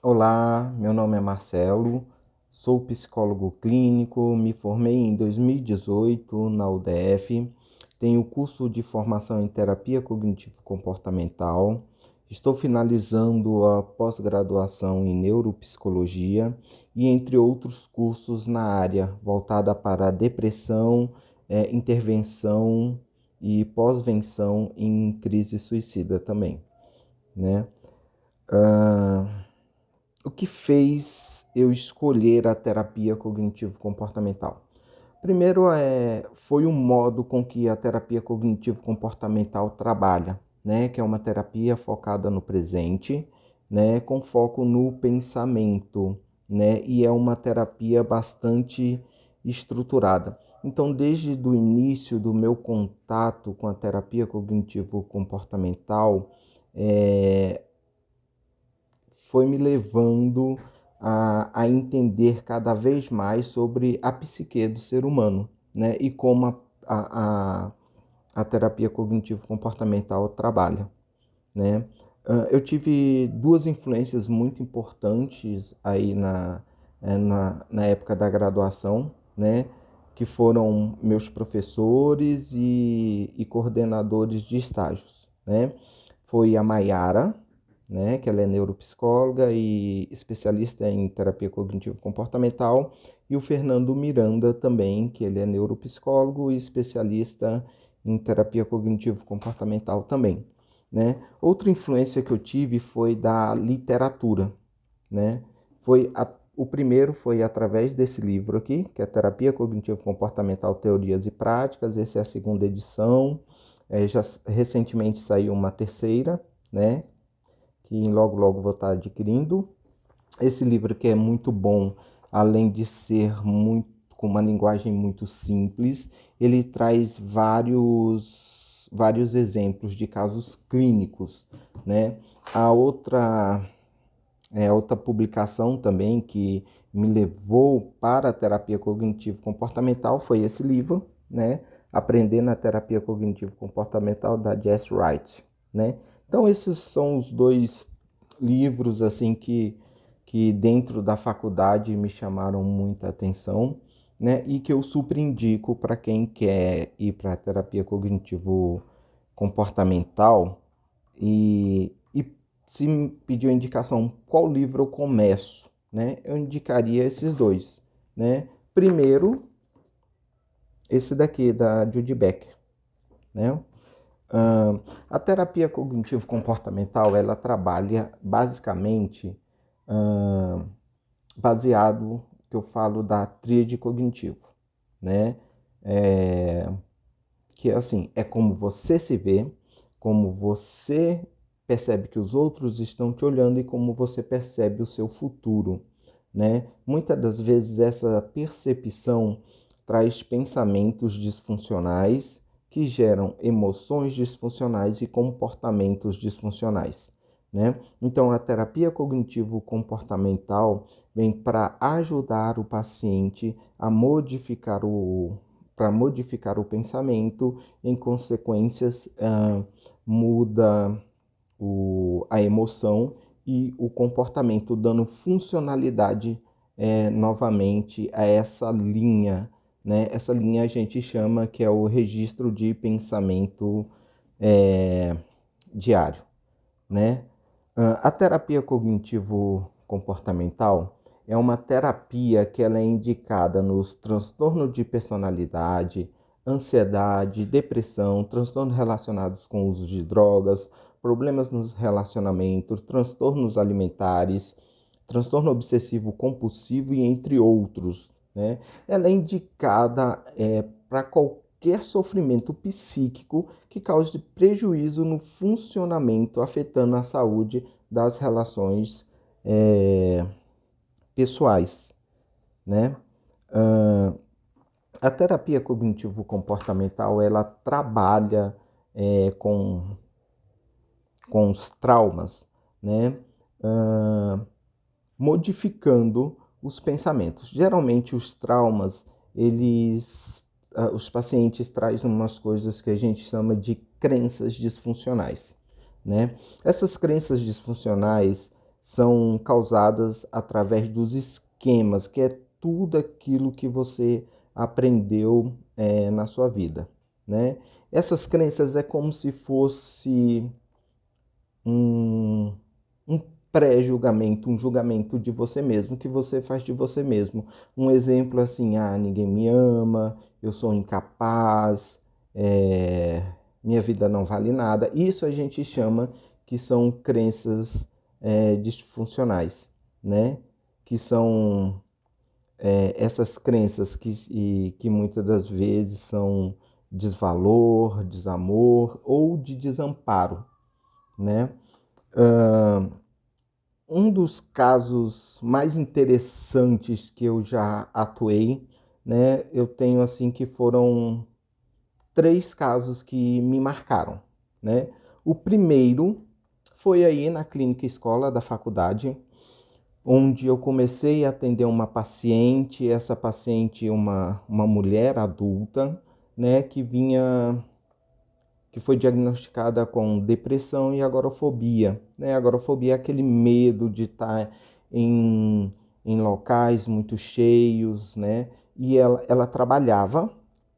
Olá, meu nome é Marcelo, sou psicólogo clínico, me formei em 2018 na UDF, tenho curso de formação em terapia cognitivo-comportamental, estou finalizando a pós-graduação em neuropsicologia e entre outros cursos na área voltada para depressão, intervenção e pós-venção em crise suicida também, né? O que fez eu escolher a terapia cognitivo-comportamental? Primeiro, foi o modo com que a terapia cognitivo-comportamental trabalha, né? Que é uma terapia focada no presente, né? Com foco no pensamento, né? E é uma terapia bastante estruturada. Então, desde o início do meu contato com a terapia cognitivo-comportamental, é, foi me levando a entender cada vez mais sobre a psique do ser humano, né? E como a terapia cognitivo-comportamental trabalha, né? Eu tive duas influências muito importantes aí na época da graduação, né? Que foram meus professores e coordenadores de estágios, né? Foi a Maiara, né, que ela é neuropsicóloga e especialista em terapia cognitivo-comportamental, e o Fernando Miranda também, que ele é neuropsicólogo e especialista em terapia cognitivo-comportamental também, né? Outra influência que eu tive foi da literatura, né? O primeiro foi através desse livro aqui, que é Terapia Cognitivo-Comportamental, Teorias e Práticas. Essa é a segunda edição. Já recentemente saiu uma terceira, né? Que logo logo vou estar adquirindo. Esse livro que é muito bom, além de ser muito com uma linguagem muito simples, ele traz vários exemplos de casos clínicos, né? A outra publicação também que me levou para a terapia cognitivo-comportamental foi esse livro, né? Aprender na terapia cognitivo-comportamental da Jess Wright, né? Então esses são os dois livros assim que dentro da faculdade me chamaram muita atenção, né? E que eu super indico para quem quer ir para a terapia cognitivo-comportamental e se me pedir uma indicação qual livro eu começo, né? Eu indicaria esses dois, né? Primeiro, esse daqui da Judy Becker, né? A terapia cognitivo-comportamental ela trabalha basicamente baseado que eu falo da tríade cognitivo, né? É, que assim é como você se vê, como você percebe que os outros estão te olhando e como você percebe o seu futuro, né? Muitas das vezes essa percepção traz pensamentos disfuncionais que geram emoções disfuncionais e comportamentos disfuncionais, né? Então a terapia cognitivo-comportamental vem para ajudar o paciente a modificar o pensamento, em consequências, muda a emoção e o comportamento, dando funcionalidade novamente a essa linha, né? Essa linha a gente chama que é o registro de pensamento diário, né? A terapia cognitivo-comportamental é uma terapia que ela é indicada nos transtornos de personalidade, ansiedade, depressão, transtornos relacionados com o uso de drogas, problemas nos relacionamentos, transtornos alimentares, transtorno obsessivo compulsivo e entre outros, né? Ela é indicada para qualquer sofrimento psíquico que cause prejuízo no funcionamento, afetando a saúde das relações pessoais, né? A terapia cognitivo-comportamental ela trabalha com os traumas, né? Modificando os pensamentos. Geralmente os traumas, os pacientes trazem umas coisas que a gente chama de crenças disfuncionais, né? Essas crenças disfuncionais são causadas através dos esquemas, que é tudo aquilo que você aprendeu na sua vida, né? Essas crenças é como se fosse um, um pré-julgamento, um julgamento de você mesmo, que você faz de você mesmo. Um exemplo assim, ninguém me ama, eu sou incapaz, minha vida não vale nada. Isso a gente chama que são crenças disfuncionais, né? Que são essas crenças que muitas das vezes são desvalor, desamor ou de desamparo, né? Um dos casos mais interessantes que eu já atuei, né? Eu tenho assim que foram 3 casos que me marcaram, né? O primeiro foi aí na clínica escola da faculdade, onde eu comecei a atender uma paciente, essa paciente uma mulher adulta, né, que foi diagnosticada com depressão e agorafobia, né? Agorafobia é aquele medo de estar em locais muito cheios, né? E ela trabalhava,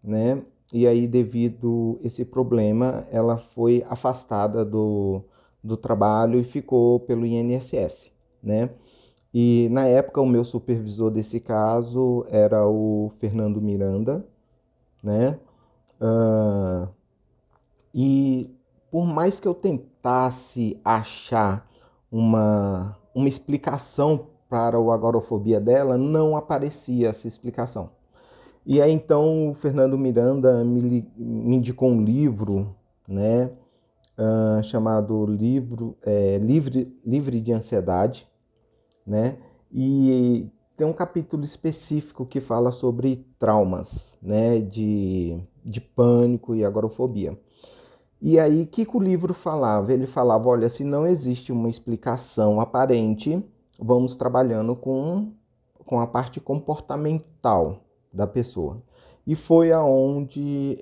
né? E aí, devido a esse problema, ela foi afastada do trabalho e ficou pelo INSS, né? E na época o meu supervisor desse caso era o Fernando Miranda, né? Ah, e por mais que eu tentasse achar uma explicação para a agorafobia dela, não aparecia essa explicação. E aí então o Fernando Miranda me indicou um livro, né, chamado Livre de Ansiedade, né? E tem um capítulo específico que fala sobre traumas, né, de pânico e agorafobia. E aí, o que o livro falava? Ele falava, olha, se não existe uma explicação aparente, vamos trabalhando com a parte comportamental da pessoa. E foi aonde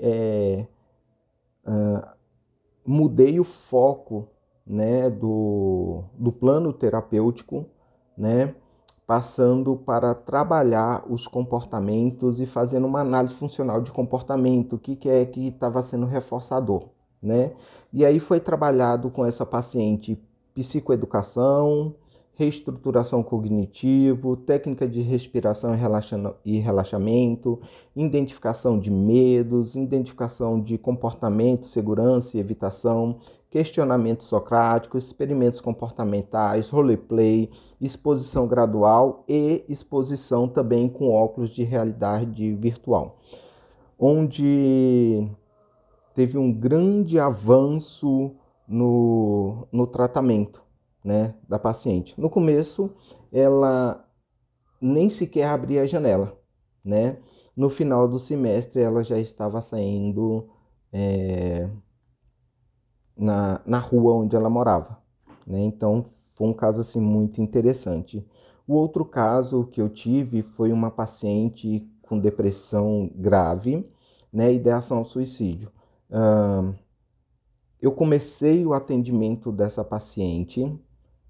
mudei o foco, né, do plano terapêutico, né, passando para trabalhar os comportamentos e fazendo uma análise funcional de comportamento, o que é que estava sendo reforçador, né? E aí foi trabalhado com essa paciente psicoeducação, reestruturação cognitivo, técnica de respiração e relaxamento, identificação de medos, identificação de comportamento, segurança e evitação, questionamento socrático, experimentos comportamentais, roleplay, exposição gradual e exposição também com óculos de realidade virtual, onde teve um grande avanço no tratamento, né, da paciente. No começo, ela nem sequer abria a janela, né? No final do semestre, ela já estava saindo na rua onde ela morava, né? Então, foi um caso assim muito interessante. O outro caso que eu tive foi uma paciente com depressão grave, né, e ideação ao suicídio. Eu comecei o atendimento dessa paciente,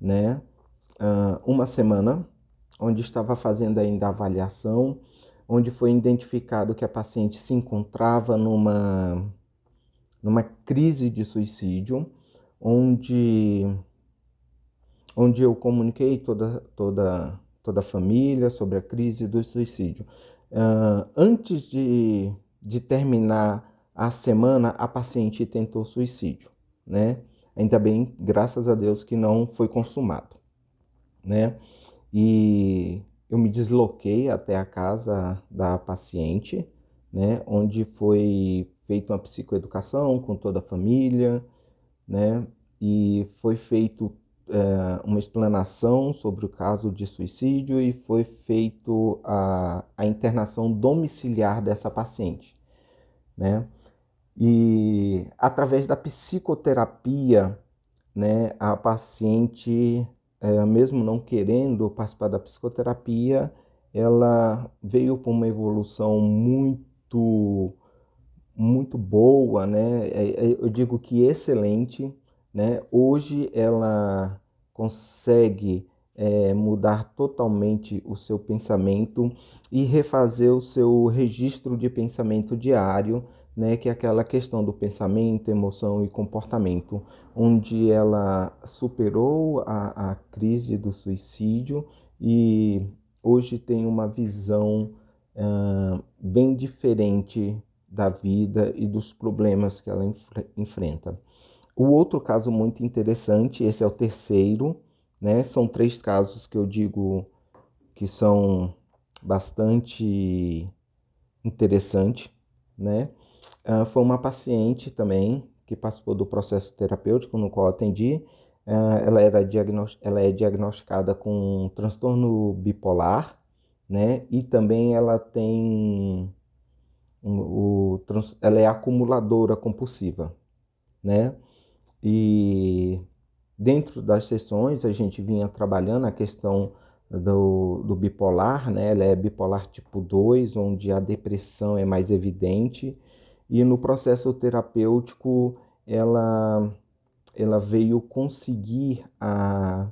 né, uma semana, onde estava fazendo ainda a avaliação, onde foi identificado que a paciente se encontrava numa crise de suicídio, onde, onde eu comuniquei toda a família sobre a crise do suicídio. Antes de terminar a semana, a paciente tentou suicídio, né? Ainda bem, graças a Deus, que não foi consumado, né? E eu me desloquei até a casa da paciente, né? Onde foi feita uma psicoeducação com toda a família, né? E foi feito uma explanação sobre o caso de suicídio e foi feito a internação domiciliar dessa paciente, né? E através da psicoterapia, né, a paciente, mesmo não querendo participar da psicoterapia, ela veio para uma evolução muito boa, né? Eu digo que excelente, né? Hoje ela consegue mudar totalmente o seu pensamento e refazer o seu registro de pensamento diário, né, que é aquela questão do pensamento, emoção e comportamento, onde ela superou a crise do suicídio e hoje tem uma visão bem diferente da vida e dos problemas que ela enfrenta. O outro caso muito interessante, esse é o terceiro, né? São 3 casos que eu digo que são bastante interessantes, né? Foi uma paciente também que participou do processo terapêutico no qual atendi. Ela é diagnosticada com um transtorno bipolar, né? E também ela tem ela é acumuladora compulsiva, né? E dentro das sessões a gente vinha trabalhando a questão do bipolar, né? Ela é bipolar tipo 2, onde a depressão é mais evidente. E no processo terapêutico ela veio conseguir a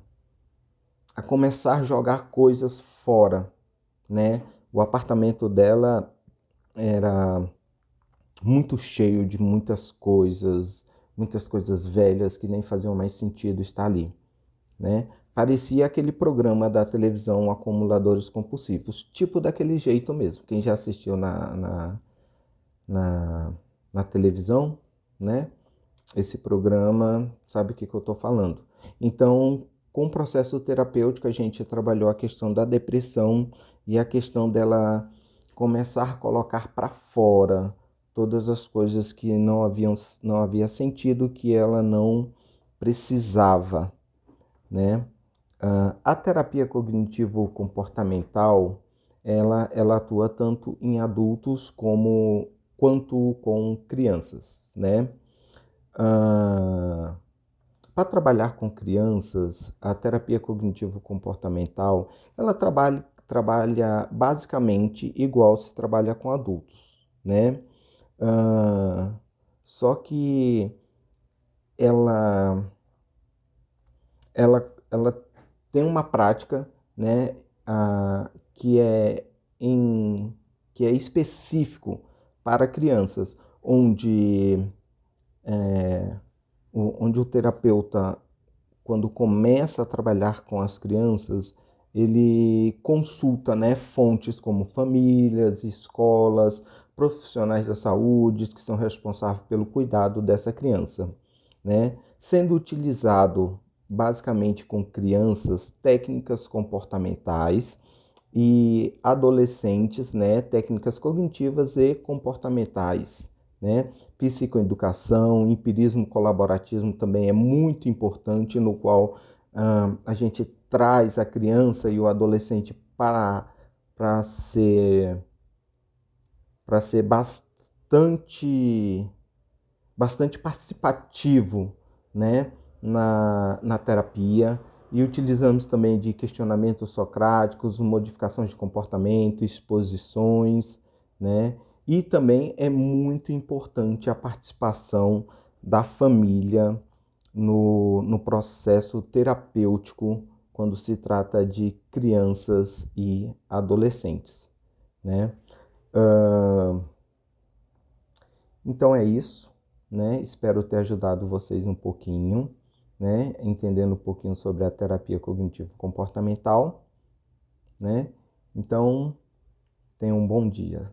começar a jogar coisas fora, né? O apartamento dela era muito cheio de muitas coisas velhas que nem faziam mais sentido estar ali, né? Parecia aquele programa da televisão Acumuladores Compulsivos, tipo daquele jeito mesmo. Quem já assistiu na, na televisão, né? Esse programa sabe o que eu estou falando. Então, com o processo terapêutico, a gente trabalhou a questão da depressão e a questão dela começar a colocar para fora todas as coisas que não havia sentido, que ela não precisava, né? A terapia cognitivo-comportamental, ela atua tanto em adultos quanto com crianças, né? Para trabalhar com crianças, a terapia cognitivo-comportamental, ela trabalha basicamente igual se trabalha com adultos, né? Ah, Só que ela, ela tem uma prática, né, que que é específico para crianças, onde o terapeuta, quando começa a trabalhar com as crianças, ele consulta, né, fontes como famílias, escolas, profissionais da saúde que são responsáveis pelo cuidado dessa criança, né? Sendo utilizado basicamente com crianças técnicas comportamentais e adolescentes, né, técnicas cognitivas e comportamentais, né? Psicoeducação, empirismo colaborativismo também é muito importante, no qual a gente traz a criança e o adolescente para ser bastante participativo, né, na terapia, e utilizamos também de questionamentos socráticos, modificações de comportamento, exposições, né, e também é muito importante a participação da família no processo terapêutico quando se trata de crianças e adolescentes, né? Então é isso, né? Espero ter ajudado vocês um pouquinho, né? Entendendo um pouquinho sobre a terapia cognitivo-comportamental, né? Então, tenham um bom dia.